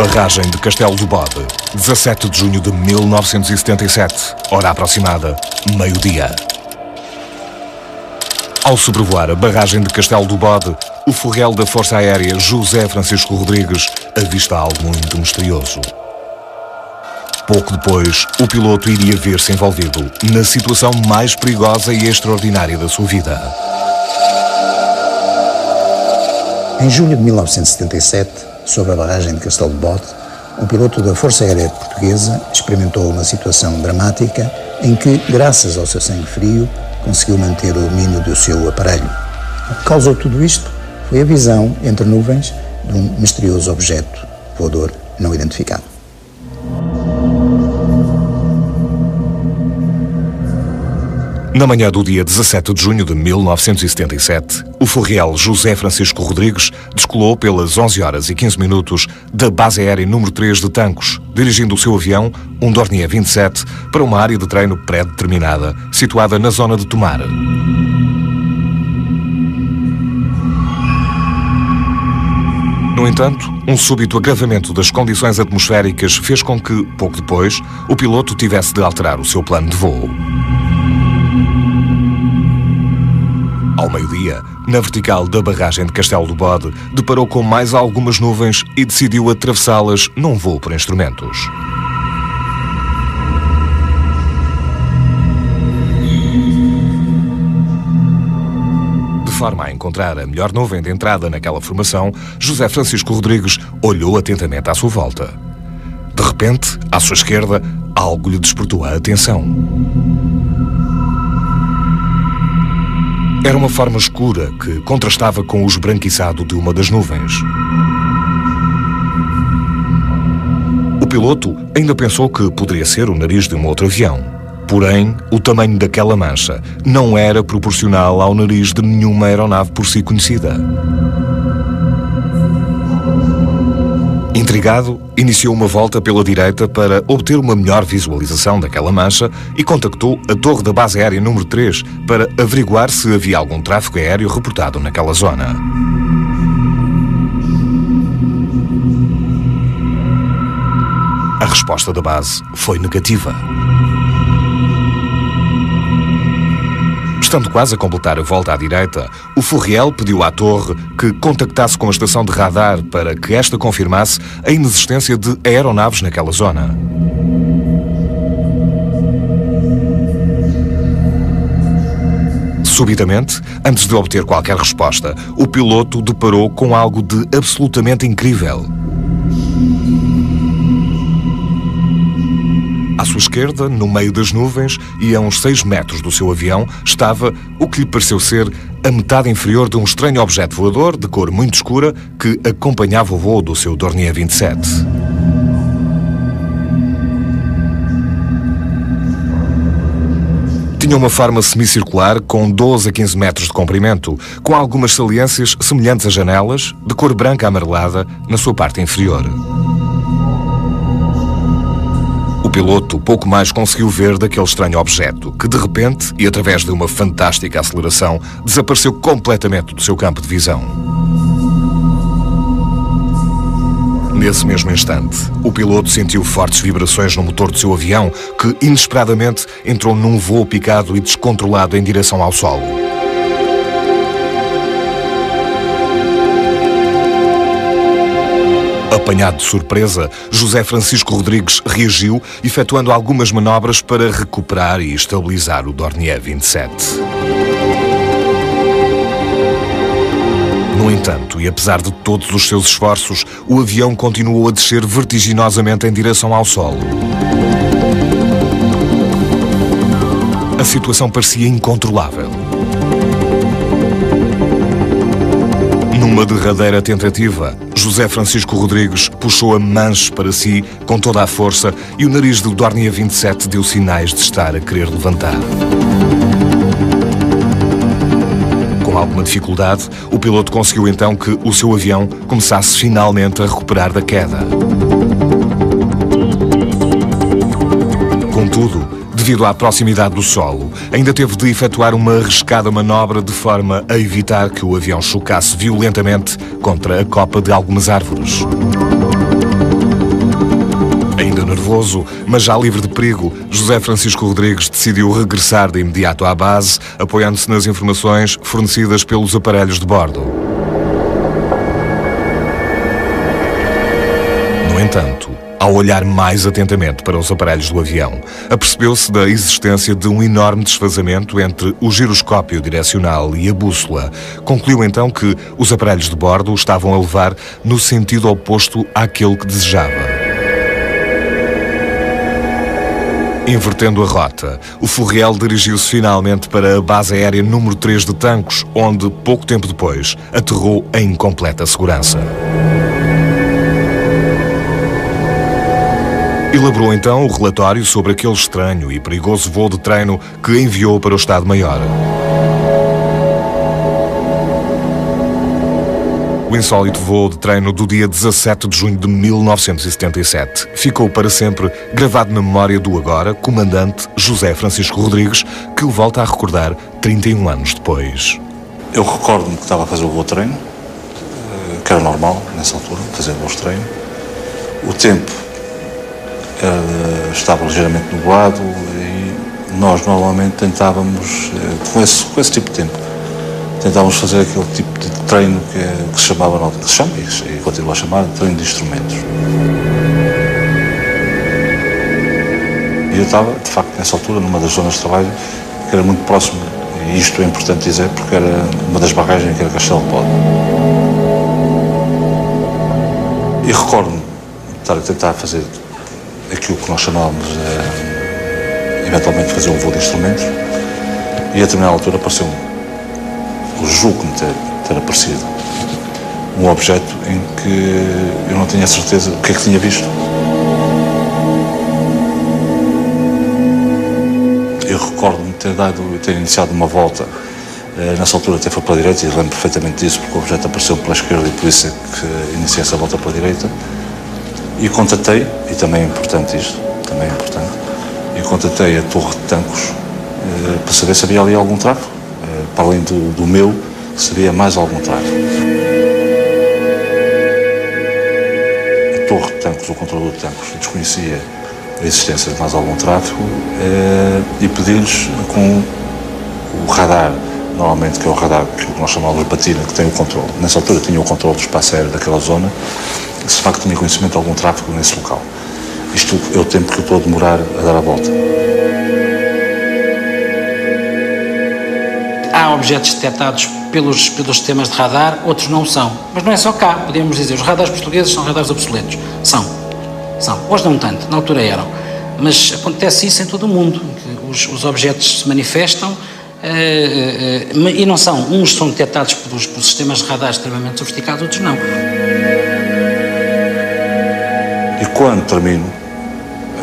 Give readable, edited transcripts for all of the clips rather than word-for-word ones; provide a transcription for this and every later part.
Barragem de Castelo do Bode, 17 de junho de 1977, hora aproximada, meio-dia. Ao sobrevoar a barragem de Castelo do Bode, o foguete da Força Aérea José Francisco Rodrigues avista algo muito misterioso. Pouco depois, o piloto iria ver-se envolvido na situação mais perigosa e extraordinária da sua vida. Em julho de 1977, sobre a barragem de Castelo do Bode, um piloto da Força Aérea Portuguesa experimentou uma situação dramática em que, graças ao seu sangue frio, conseguiu manter o domínio do seu aparelho. O que causou tudo isto foi a visão entre nuvens de um misterioso objeto voador não identificado. Na manhã do dia 17 de junho de 1977, o foguete José Francisco Rodrigues descolou pelas 11 horas e 15 minutos da base aérea número 3 de Tancos, dirigindo o seu avião, um Dornier 27, para uma área de treino pré-determinada, situada na zona de Tomar. No entanto, um súbito agravamento das condições atmosféricas fez com que, pouco depois, o piloto tivesse de alterar o seu plano de voo. Ao meio-dia, na vertical da barragem de Castelo do Bode, deparou com mais algumas nuvens e decidiu atravessá-las num voo por instrumentos. De forma a encontrar a melhor nuvem de entrada naquela formação, José Francisco Rodrigues olhou atentamente à sua volta. De repente, à sua esquerda, algo lhe despertou a atenção. Era uma forma escura que contrastava com o esbranquiçado de uma das nuvens. O piloto ainda pensou que poderia ser o nariz de um outro avião. Porém, o tamanho daquela mancha não era proporcional ao nariz de nenhuma aeronave por si conhecida. Intrigado, iniciou uma volta pela direita para obter uma melhor visualização daquela mancha e contactou a torre da base aérea número 3 para averiguar se havia algum tráfego aéreo reportado naquela zona. A resposta da base foi negativa. Estando quase a completar a volta à direita, o Furriel pediu à torre que contactasse com a estação de radar para que esta confirmasse a inexistência de aeronaves naquela zona. Subitamente, antes de obter qualquer resposta, o piloto deparou com algo de absolutamente incrível. À sua esquerda, no meio das nuvens e a uns 6 metros do seu avião, estava o que lhe pareceu ser a metade inferior de um estranho objeto voador de cor muito escura que acompanhava o voo do seu Dornier 27. Tinha uma forma semicircular com 12 a 15 metros de comprimento, com algumas saliências semelhantes a janelas, de cor branca amarelada, na sua parte inferior. O piloto pouco mais conseguiu ver daquele estranho objeto, que de repente, e através de uma fantástica aceleração, desapareceu completamente do seu campo de visão. Nesse mesmo instante, o piloto sentiu fortes vibrações no motor do seu avião, que inesperadamente entrou num voo picado e descontrolado em direção ao solo. Apanhado de surpresa, José Francisco Rodrigues reagiu, efetuando algumas manobras para recuperar e estabilizar o Dornier 27. No entanto, e apesar de todos os seus esforços, o avião continuou a descer vertiginosamente em direção ao solo. A situação parecia incontrolável. Numa derradeira tentativa, José Francisco Rodrigues puxou a manche para si com toda a força e o nariz do Dornier 27 deu sinais de estar a querer levantar. Com alguma dificuldade, o piloto conseguiu então que o seu avião começasse finalmente a recuperar da queda. Contudo, devido à proximidade do solo, ainda teve de efetuar uma arriscada manobra de forma a evitar que o avião chocasse violentamente contra a copa de algumas árvores. nervoso, mas já livre de perigo, José Francisco Rodrigues decidiu regressar de imediato à base, apoiando-se nas informações fornecidas pelos aparelhos de bordo. No entanto, ao olhar mais atentamente para os aparelhos do avião, apercebeu-se da existência de um enorme desfazamento entre o giroscópio direcional e a bússola. Concluiu então que os aparelhos de bordo estavam a levar no sentido oposto àquele que desejava. Invertendo a rota, o Furriel dirigiu-se finalmente para a base aérea número 3 de Tancos, onde, pouco tempo depois, aterrou em completa segurança. Elaborou então o relatório sobre aquele estranho e perigoso voo de treino que enviou para o Estado-Maior. O insólito voo de treino do dia 17 de junho de 1977 ficou para sempre gravado na memória do agora comandante José Francisco Rodrigues, que o volta a recordar 31 anos depois. Eu recordo-me que estava a fazer o voo de treino, que era normal nessa altura, fazer voos de treino. O tempo estava ligeiramente nublado e nós normalmente tentávamos, com esse tipo de tempo, tentávamos fazer aquele tipo de treino que se chamava, que se chama e continua a chamar, de treino de instrumentos. E eu estava, de facto, nessa altura, numa das zonas de trabalho que era muito próxima, e isto é importante dizer porque era uma das barragens que era Castelo de Bode. E recordo-me de estar a tentar fazer aquilo que nós chamávamos eventualmente fazer um voo de instrumentos, e a determinada altura apareceu-me, o julgo-me ter aparecido, um objeto em que eu não tinha certeza o que é que tinha visto. Eu recordo-me ter iniciado uma volta, nessa altura até foi para a direita, e lembro perfeitamente disso porque o objeto apareceu pela esquerda e por isso é que iniciei essa volta para a direita. E contatei, e também é importante isto, e contatei a Torre de Tancos para saber se havia ali algum tráfego, para além do meu, se havia mais algum tráfego. A Torre de Tancos, o controlador de Tancos, desconhecia a existência de mais algum tráfego e pedi-lhes com o radar, normalmente que é o radar que nós chamamos de batina, que tem o controle. Nessa altura tinha o controle do espaço aéreo daquela zona, se de facto tinha conhecimento de algum tráfego nesse local. Isto é o tempo que eu estou a demorar a dar a volta. Há objetos detectados pelos sistemas de radar, outros não são. Mas não é só cá, podemos dizer, os radares portugueses são radares obsoletos. São. Hoje não tanto, na altura eram. Mas acontece isso em todo o mundo. Os objetos se manifestam e não são. Uns são detectados pelos sistemas de radar extremamente sofisticados, outros não. E quando termino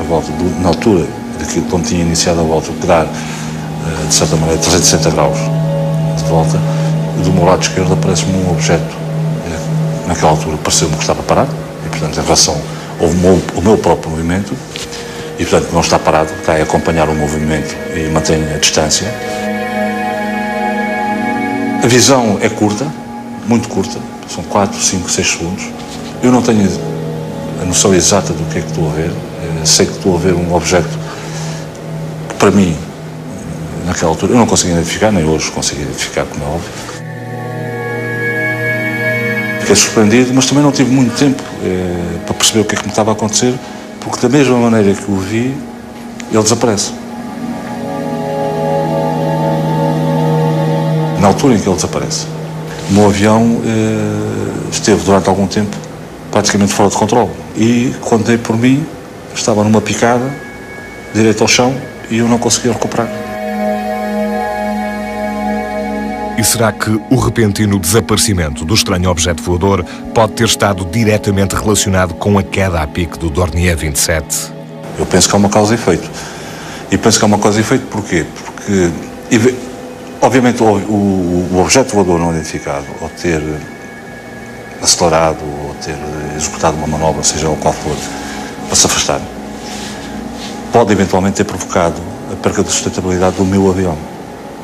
a volta, na altura daquilo, quando tinha iniciado a volta, que dá, de certa maneira, 360 graus de volta, do meu lado esquerdo aparece-me um objeto. Naquela altura pareceu-me que estava parado, e portanto, em relação ao meu próprio movimento, e portanto não está parado, está a acompanhar o movimento e mantém a distância. A visão é curta, muito curta, são 4, 5, 6 segundos. Eu não tenho a noção exata do que é que estou a ver. Sei que estou a ver um objeto que, para mim, naquela altura, eu não conseguia identificar, nem hoje consigo identificar, como é óbvio. Fiquei surpreendido, mas também não tive muito tempo para perceber o que é que me estava a acontecer, porque da mesma maneira que o vi, ele desaparece. Na altura em que ele desaparece, o meu avião esteve durante algum tempo praticamente fora de controle. E quando dei por mim, estava numa picada, direito ao chão, e eu não conseguia recuperar. E será que o repentino desaparecimento do estranho objeto voador pode ter estado diretamente relacionado com a queda a pique do Dornier 27? Eu penso que há uma causa e efeito. E penso que há uma causa e efeito porquê? Porque, obviamente, o objeto voador não identificado, ao ter acelerado, ou ter executado uma manobra, seja o qual for, para se afastar, pode eventualmente ter provocado a perda de sustentabilidade do meu avião.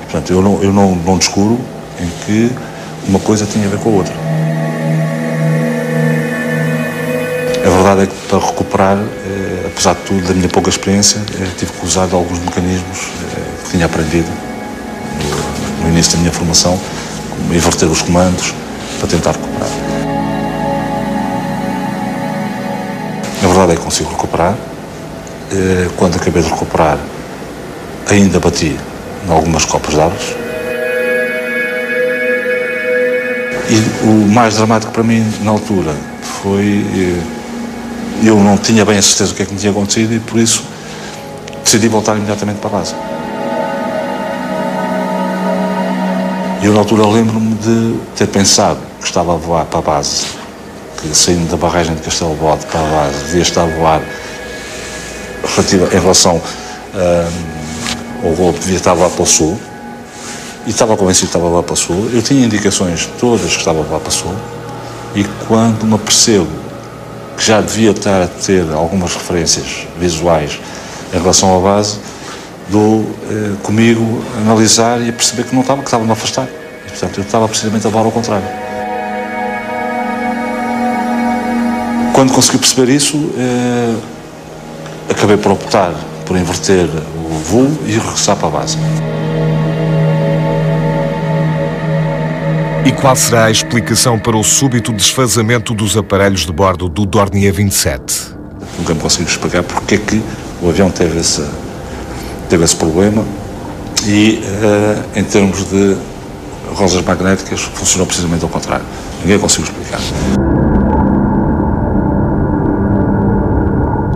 E, portanto, eu não descuro em que uma coisa tinha a ver com a outra. A verdade é que para recuperar, apesar de tudo, da minha pouca experiência, tive que usar alguns mecanismos que tinha aprendido no início da minha formação, como inverter os comandos para tentar recuperar. A verdade é que consigo recuperar. Quando acabei de recuperar, ainda bati em algumas copas de árvores. E o mais dramático para mim, na altura, foi... Eu não tinha bem a certeza do que é que me tinha acontecido e, por isso, decidi voltar imediatamente para a base. E eu, na altura, lembro-me de ter pensado que estava a voar para a base, que saindo da barragem de Castelo de Bode para a base, devia estar a voar em relação ao golpe, devia estar a voar para o sul, e estava convencido que estava a voar para o sul. Eu tinha indicações todas que estava a voar para o sul, e quando me apercebo que já devia estar a ter algumas referências visuais em relação à base, dou comigo a analisar e a perceber que não estava, que estava-me a afastar. E, portanto, eu estava precisamente a voar ao contrário. Quando consegui perceber isso, acabei por optar por inverter o voo e regressar para a base. E qual será a explicação para o súbito desfazamento dos aparelhos de bordo do Dornier 27? Nunca me consigo explicar porque é que o avião teve esse problema e, em termos de rosas magnéticas, funcionou precisamente ao contrário. Ninguém conseguiu explicar.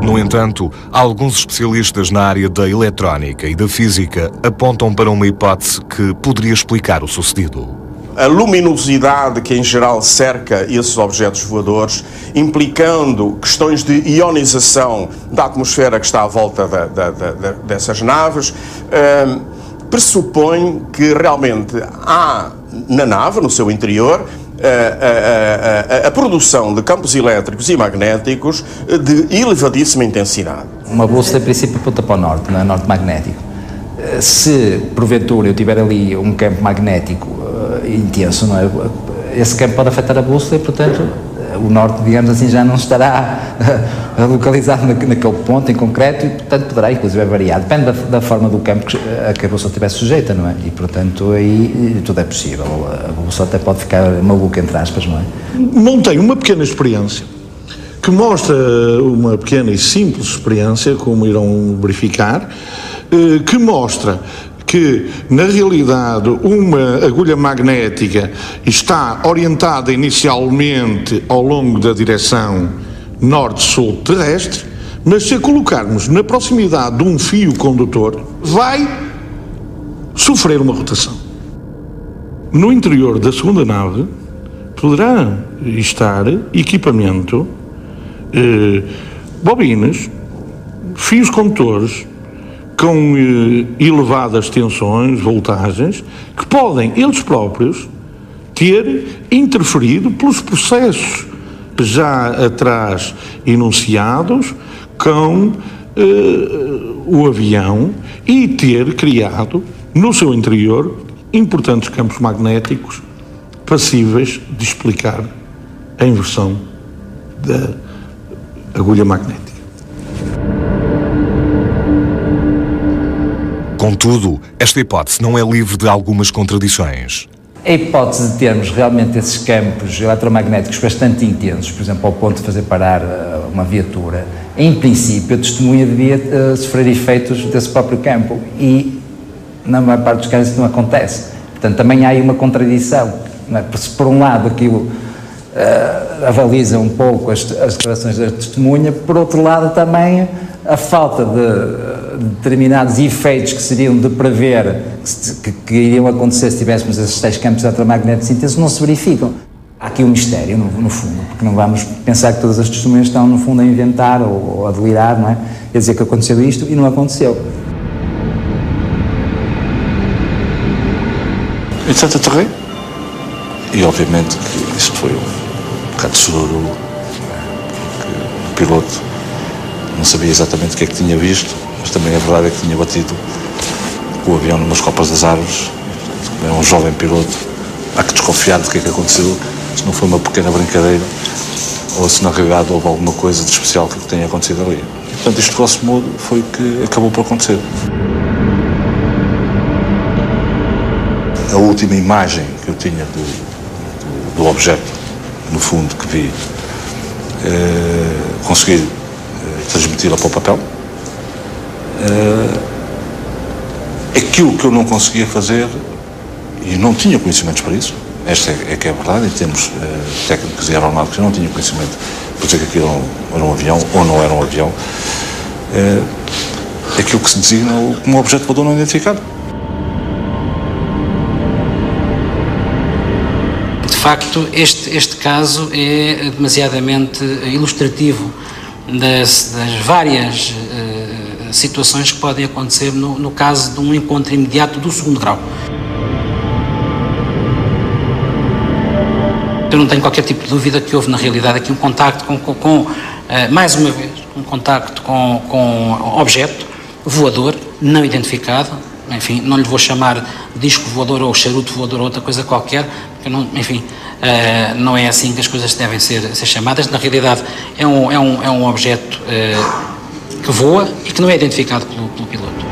No entanto, alguns especialistas na área da eletrónica e da física apontam para uma hipótese que poderia explicar o sucedido. A luminosidade que em geral cerca esses objetos voadores, implicando questões de ionização da atmosfera que está à volta dessas naves, pressupõe que realmente há na nave, no seu interior, a produção de campos elétricos e magnéticos de elevadíssima intensidade. Uma bússola, em princípio, aponta para o norte, não é? Norte magnético. Se, porventura, eu tiver ali um campo magnético intenso, não é? Esse campo pode afetar a bússola e, portanto, o norte, digamos assim, já não estará localizado naquele ponto em concreto e, portanto, poderá, inclusive, variar. Depende da forma do campo a que a bússola estiver sujeita, não é? E, portanto, aí tudo é possível. A bússola até pode ficar maluca, entre aspas, não é? Montei uma pequena experiência que mostra uma pequena e simples experiência, como irão verificar, que mostra que, na realidade, uma agulha magnética está orientada inicialmente ao longo da direção norte-sul terrestre, mas se a colocarmos na proximidade de um fio condutor, vai sofrer uma rotação. No interior da segunda nave poderá estar equipamento, bobinas, fios condutores, com elevadas tensões, voltagens, que podem, eles próprios, ter interferido pelos processos já atrás enunciados com o avião e ter criado, no seu interior, importantes campos magnéticos passíveis de explicar a inversão da agulha magnética. Contudo, esta hipótese não é livre de algumas contradições. A hipótese de termos realmente esses campos eletromagnéticos bastante intensos, por exemplo, ao ponto de fazer parar uma viatura, em princípio a testemunha devia sofrer efeitos desse próprio campo e, na maior parte dos casos, isso não acontece. Portanto, também há aí uma contradição. Não é? Se por um lado aquilo avaliza um pouco as declarações da testemunha, por outro lado também a falta de determinados efeitos que seriam de prever que iriam acontecer se tivéssemos esses tais campos eletromagnéticos intensos não se verificam. Há aqui um mistério, no fundo, porque não vamos pensar que todas as testemunhas estão, no fundo, a inventar ou a delirar, não é? A dizer que aconteceu isto e não aconteceu. Entretanto, aterrei e, obviamente, que isto foi um bocado de sururu, porque o piloto não sabia exatamente o que é que tinha visto, mas também a verdade é que tinha batido o avião numas copas das árvores. É um jovem piloto, há que desconfiar do que é que aconteceu, se não foi uma pequena brincadeira ou se na realidade houve alguma coisa de especial que tenha acontecido ali. Portanto, isto, grosso modo, foi o que acabou por acontecer. A última imagem que eu tinha do objeto, no fundo, que vi, consegui transmiti-la para o papel. Aquilo que eu não conseguia fazer, e não tinha conhecimentos para isso, esta é que é a verdade, em termos técnicos e aeronáuticos, eu não tinha conhecimento para dizer que aquilo era um avião ou não era um avião, aquilo que se designa como um objeto voador não identificado. De facto, este caso é demasiadamente ilustrativo das várias situações que podem acontecer no caso de um encontro imediato do segundo grau. Eu não tenho qualquer tipo de dúvida que houve, na realidade, aqui um contacto mais uma vez, um contacto com objeto voador não identificado. Enfim, não lhe vou chamar disco voador ou charuto voador ou outra coisa qualquer, porque não, enfim, não é assim que as coisas devem ser chamadas. Na realidade, é um objeto que voa e que não é identificado pelo piloto.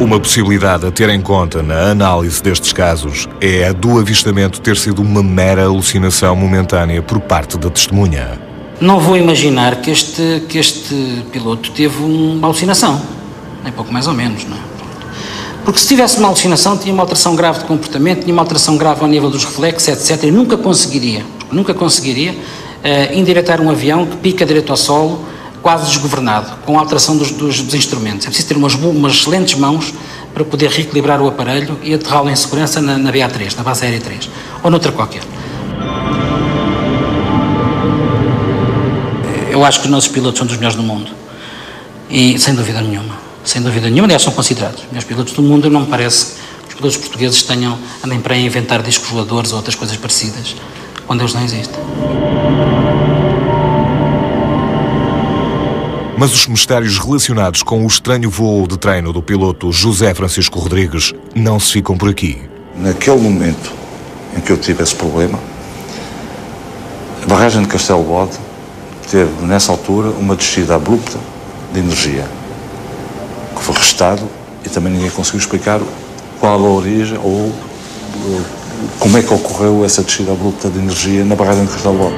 Uma possibilidade a ter em conta na análise destes casos é a do avistamento ter sido uma mera alucinação momentânea por parte da testemunha. Não vou imaginar que este piloto teve uma alucinação, nem pouco mais ou menos, não é? Porque se tivesse uma alucinação, tinha uma alteração grave de comportamento, tinha uma alteração grave ao nível dos reflexos, etc. E nunca conseguiria endireitar um avião que pica direito ao solo, quase desgovernado, com a alteração dos instrumentos. É preciso ter umas excelentes mãos para poder reequilibrar o aparelho e aterrá-lo em segurança na BA3, na base aérea 3, ou noutra qualquer. Eu acho que os nossos pilotos são dos melhores do mundo. E sem dúvida nenhuma. Sem dúvida nenhuma, aliás, são considerados os melhores pilotos do mundo. Não me parece que os pilotos portugueses andem para aí inventar discos voadores ou outras coisas parecidas, quando eles não existem. Mas os mistérios relacionados com o estranho voo de treino do piloto José Francisco Rodrigues não se ficam por aqui. Naquele momento em que eu tive esse problema, a barragem de Castelo Bode teve, nessa altura, uma descida abrupta de energia, que foi restado e também ninguém conseguiu explicar qual a origem ou como é que ocorreu essa descida abrupta de energia na barragem de Castelo Bode.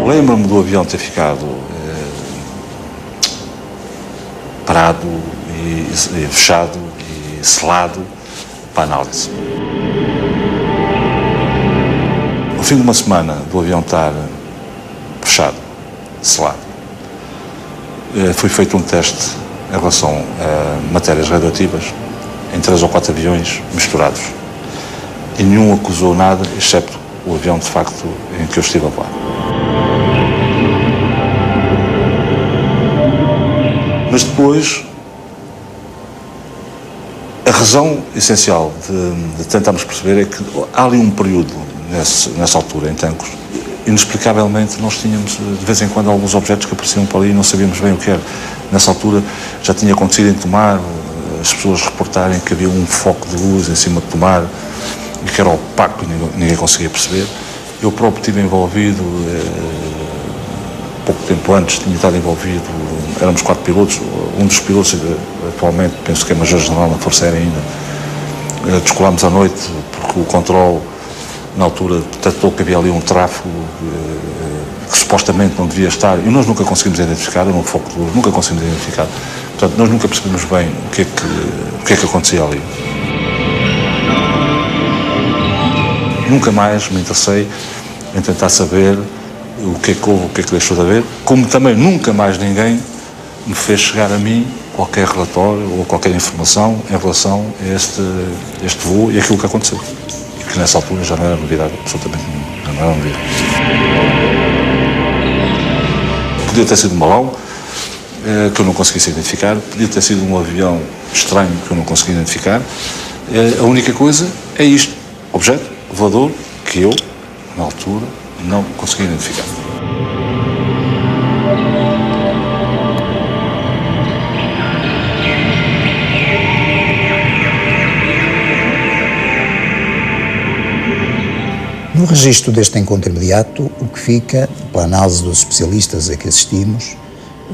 Lembro-me do avião ter ficado parado e fechado e selado para análise. No fim de uma semana do avião estar fechado, selado, foi feito um teste em relação a matérias radioativas em 3 ou 4 aviões misturados e nenhum acusou nada, excepto o avião de facto em que eu estive a voar. Mas depois, a razão essencial de tentarmos perceber é que há ali um período, nessa altura, em Tancos, inexplicavelmente nós tínhamos, de vez em quando, alguns objetos que apareciam por ali e não sabíamos bem o que era. Nessa altura já tinha acontecido em Tomar, as pessoas reportarem que havia um foco de luz em cima de Tomar e que era opaco e ninguém conseguia perceber. Eu próprio estive envolvido, pouco tempo antes tinha estado envolvido, éramos 4 pilotos, um dos pilotos atualmente, penso que é Major-General na Força Aérea ainda, descolámos à noite porque o controle na altura detectou que havia ali um tráfego que supostamente não devia estar e nós nunca conseguimos identificar, era um foco de luz, nunca conseguimos identificar. Portanto, nós nunca percebemos bem o que é que acontecia ali. Nunca mais me interessei em tentar saber o que é que houve, o que é que deixou de haver, como também nunca mais ninguém me fez chegar a mim qualquer relatório ou qualquer informação em relação a este voo e aquilo que aconteceu. E que nessa altura já não era novidade, absolutamente nenhuma, já não era novidade. Podia ter sido um balão que eu não conseguisse identificar, podia ter sido um avião estranho que eu não consegui identificar. A única coisa é isto, objeto voador que eu, na altura, não consegui identificar. No registro deste encontro imediato, o que fica, pela análise dos especialistas a que assistimos,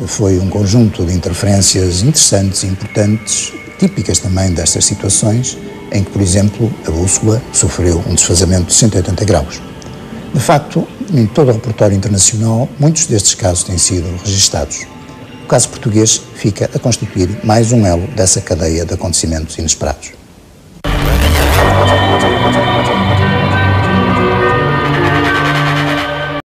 foi um conjunto de interferências interessantes e importantes, típicas também destas situações, em que, por exemplo, a bússola sofreu um desfazamento de 180 graus. De facto, em todo o repertório internacional, muitos destes casos têm sido registados. O caso português fica a constituir mais um elo dessa cadeia de acontecimentos inesperados.